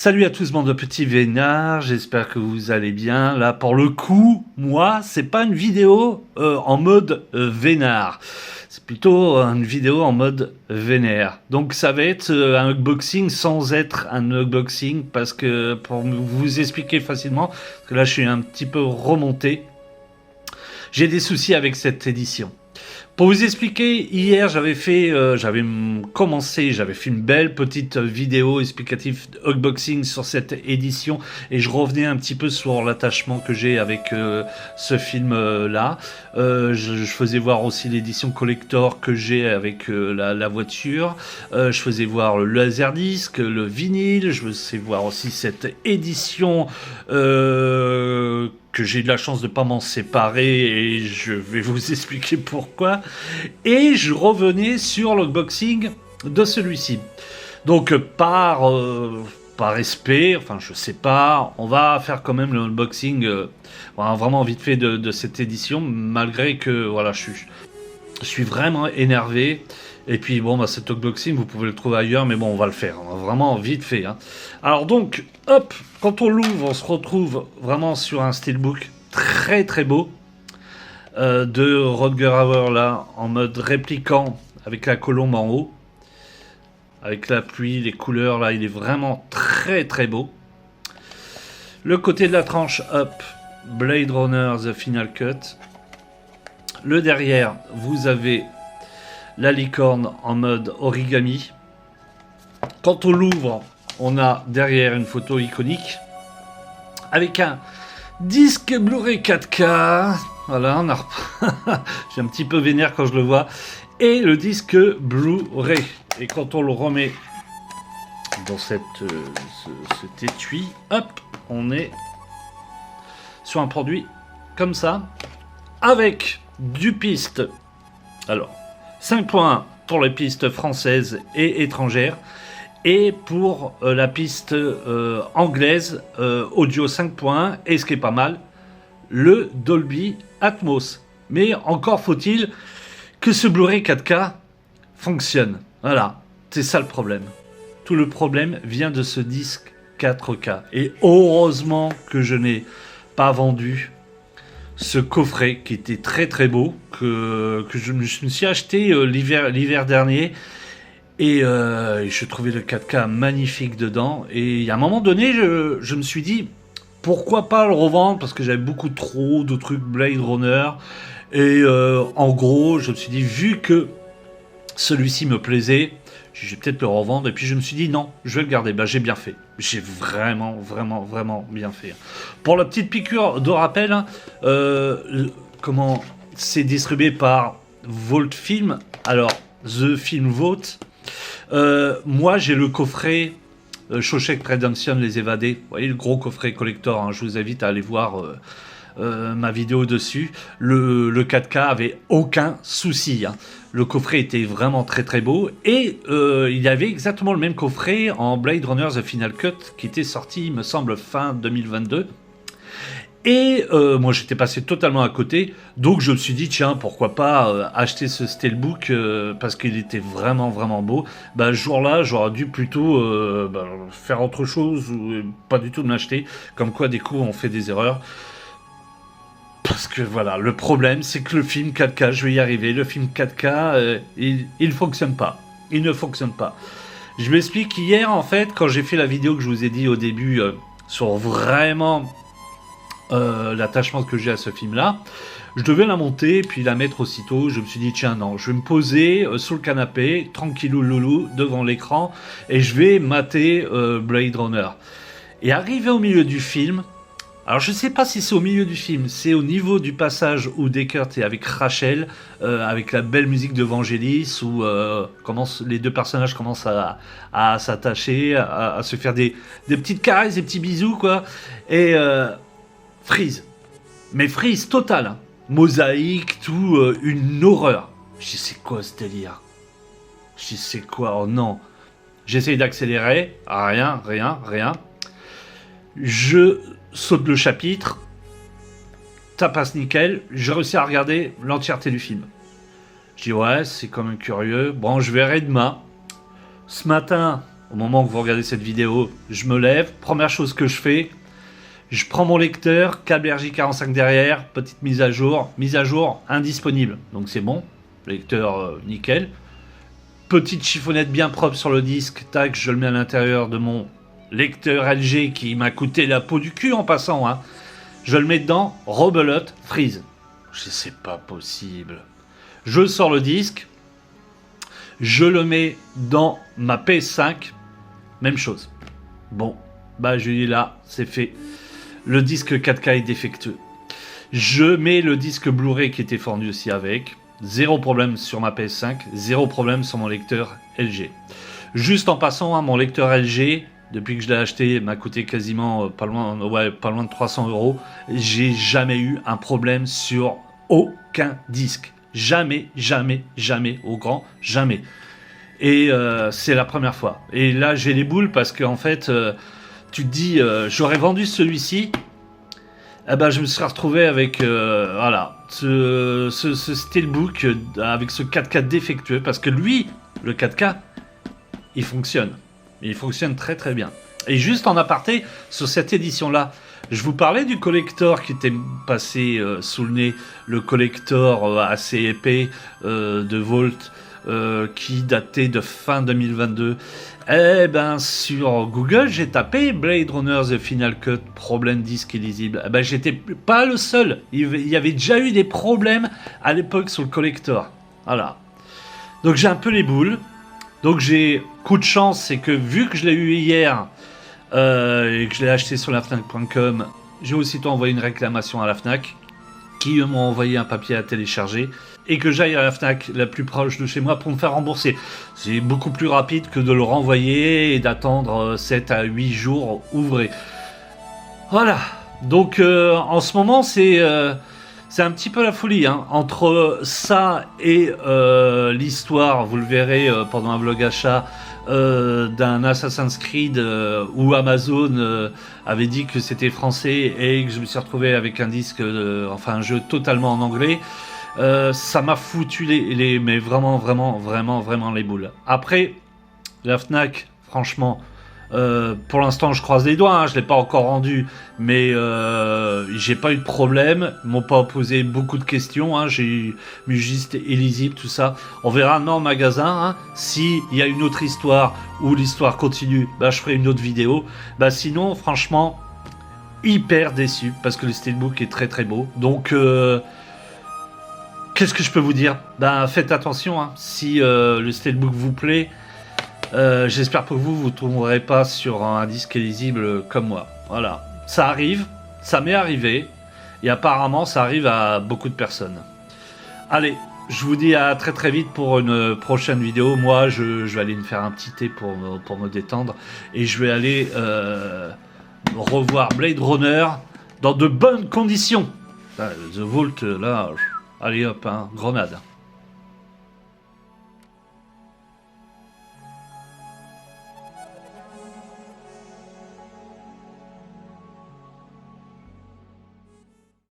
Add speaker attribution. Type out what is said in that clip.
Speaker 1: Salut à tous, bande de petits vénards, j'espère que vous allez bien. Là, pour le coup, moi, c'est pas une vidéo en mode vénard. C'est plutôt une vidéo en mode vénère. Donc ça va être un unboxing sans être un unboxing, parce que pour vous expliquer facilement, parce que là je suis un petit peu remonté, j'ai des soucis avec cette édition. Pour vous expliquer, hier j'avais fait une belle petite vidéo explicative unboxing sur cette édition et je revenais un petit peu sur l'attachement que j'ai avec ce film là. Je faisais voir aussi l'édition collector que j'ai avec la voiture. Je faisais voir le laserdisc, le vinyle. Je faisais voir aussi cette édition que j'ai eu de la chance de ne pas m'en séparer et je vais vous expliquer pourquoi. Et je revenais sur l'unboxing de celui-ci. Donc par respect, enfin je sais pas, on va faire quand même l'unboxing vraiment vite fait de cette édition, malgré que voilà, je suis vraiment énervé. Et puis bon, bah, cet unboxing, vous pouvez le trouver ailleurs, mais bon, on va le faire, vraiment vite fait. Hein. Alors donc, hop, quand on l'ouvre, on se retrouve vraiment sur un steelbook très très beau de Rutger Hauer là, en mode répliquant, avec la colombe en haut, avec la pluie, les couleurs là, il est vraiment très très beau. Le côté de la tranche, hop, Blade Runner The Final Cut. Le derrière, vous avez la licorne en mode origami. Quand on l'ouvre, on a derrière une photo iconique avec un disque Blu-ray 4K. Voilà, on a... j'ai un petit peu vénère quand je le vois. Et le disque Blu-ray. Et quand on le remet dans cet étui, hop, on est sur un produit comme ça, avec du piste. Alors, 5 points pour les pistes françaises et étrangères. Et pour la piste anglaise, audio 5 points. Et ce qui est pas mal, le Dolby Atmos. Mais encore faut-il que ce Blu-ray 4K fonctionne. Voilà, c'est ça le problème. Tout le problème vient de ce disque 4K. Et heureusement que je n'ai pas vendu ce coffret qui était très très beau, que je me suis acheté l'hiver dernier, et je trouvais le 4K magnifique dedans. Et il y a un moment donné, je me suis dit, pourquoi pas le revendre, parce que j'avais beaucoup trop de trucs Blade Runner, et en gros, je me suis dit, vu que celui-ci me plaisait, je vais peut-être le revendre. Et puis je me suis dit non, je vais le garder. Ben, j'ai bien fait. J'ai vraiment bien fait. Pour la petite piqûre de rappel, comment c'est distribué par Vault Film. Alors, The Film Vault. Moi, j'ai le coffret Shawshank Redemption, Les Évadés. Vous voyez, le gros coffret collector. Hein, je vous invite à aller voir ma vidéo dessus. Le 4K avait aucun souci. Hein. Le coffret était vraiment très très beau. Et il y avait exactement le même coffret en Blade Runner The Final Cut qui était sorti, il me semble, fin 2022. Et moi j'étais passé totalement à côté, donc je me suis dit tiens, pourquoi pas acheter ce Steelbook parce qu'il était vraiment beau. Bah, ce jour-là j'aurais dû plutôt faire autre chose ou pas du tout me l'acheter, comme quoi des coups on fait des erreurs. Parce que voilà, le problème c'est que le film 4K, je vais y arriver, le film 4K il fonctionne pas, il ne fonctionne pas. Je m'explique, hier en fait quand j'ai fait la vidéo que je vous ai dit au début sur vraiment l'attachement que j'ai à ce film-là, je devais la monter et puis la mettre aussitôt. Je me suis dit tiens non, je vais me poser sur le canapé, tranquillou loulou, devant l'écran et je vais mater Blade Runner. Et arrivé au milieu du film, alors je sais pas si c'est au milieu du film, c'est au niveau du passage où Deckard est avec Rachel, avec la belle musique de Vangelis, où les deux personnages commencent à s'attacher, à se faire des petites caresses, des petits bisous quoi, et freeze. Mais freeze total, hein. Mosaïque, tout, une horreur. Je dis c'est quoi ce délire? Je dis c'est quoi? Oh non. J'essaye d'accélérer, rien. Je saute le chapitre, ça passe nickel, j'ai réussi à regarder l'entièreté du film. Je dis ouais, c'est quand même curieux, bon je verrai demain. Ce matin, au moment où vous regardez cette vidéo, je me lève, première chose que je fais, je prends mon lecteur, câble RJ45 derrière, petite mise à jour indisponible, donc c'est bon, lecteur nickel, petite chiffonnette bien propre sur le disque, tac, je le mets à l'intérieur de mon lecteur LG qui m'a coûté la peau du cul en passant, hein. Je le mets dedans, rebelote, freeze. Je sais, c'est pas possible. Je sors le disque, je le mets dans ma PS5, même chose. Bon, bah je dis là, c'est fait. Le disque 4K est défectueux. Je mets le disque Blu-ray qui était fourni aussi avec. Zéro problème sur ma PS5, zéro problème sur mon lecteur LG. Juste en passant, hein, mon lecteur LG, depuis que je l'ai acheté, m'a coûté quasiment pas loin de 300 €. J'ai jamais eu un problème sur aucun disque. Jamais, jamais, jamais, au grand, jamais. Et c'est la première fois. Et là, j'ai les boules parce qu'en fait, tu te dis, j'aurais vendu celui-ci, eh ben, je me serais retrouvé avec voilà, ce Steelbook avec ce 4K défectueux. Parce que lui, le 4K, il fonctionne. Il fonctionne très très bien. Et juste en aparté, sur cette édition-là, je vous parlais du collector qui était passé sous le nez, le collector assez épais de Volt, qui datait de fin 2022. Eh ben, sur Google, j'ai tapé Blade Runner The Final Cut, problème disque illisible. Eh ben, j'étais pas le seul. Il y avait déjà eu des problèmes à l'époque sur le collector. Voilà. Donc j'ai un peu les boules. Donc j'ai coup de chance, c'est que vu que je l'ai eu hier et que je l'ai acheté sur la Fnac.com, j'ai aussitôt envoyé une réclamation à la Fnac qui m'ont envoyé un papier à télécharger et que j'aille à la Fnac la plus proche de chez moi pour me faire rembourser. C'est beaucoup plus rapide que de le renvoyer et d'attendre 7 à 8 jours ouvrés. Voilà. Donc en ce moment c'est un petit peu la folie, hein. Entre ça et l'histoire, vous le verrez pendant un vlog achat, d'un Assassin's Creed où Amazon avait dit que c'était français et que je me suis retrouvé avec un disque, enfin un jeu totalement en anglais. Ça m'a foutu mais vraiment les boules. Après, la Fnac, franchement, pour l'instant je croise les doigts, hein, je l'ai pas encore rendu, mais j'ai pas eu de problème, ils m'ont pas posé beaucoup de questions, hein, j'ai mis juste illisible tout ça. On verra dans le magasin, hein, s'il y a une autre histoire ou l'histoire continue, bah je ferai une autre vidéo. Bah sinon franchement hyper déçu parce que le Steelbook est très très beau. Donc qu'est-ce que je peux vous dire? Bah faites attention, hein, si le Steelbook vous plaît. J'espère que vous ne trouverez pas sur un disque illisible comme moi. Voilà, ça arrive, ça m'est arrivé, et apparemment ça arrive à beaucoup de personnes. Allez, je vous dis à très très vite pour une prochaine vidéo. Moi, je vais aller me faire un petit thé pour me détendre, et je vais aller revoir Blade Runner dans de bonnes conditions. The Vault, là, allez hop, hein, grenade.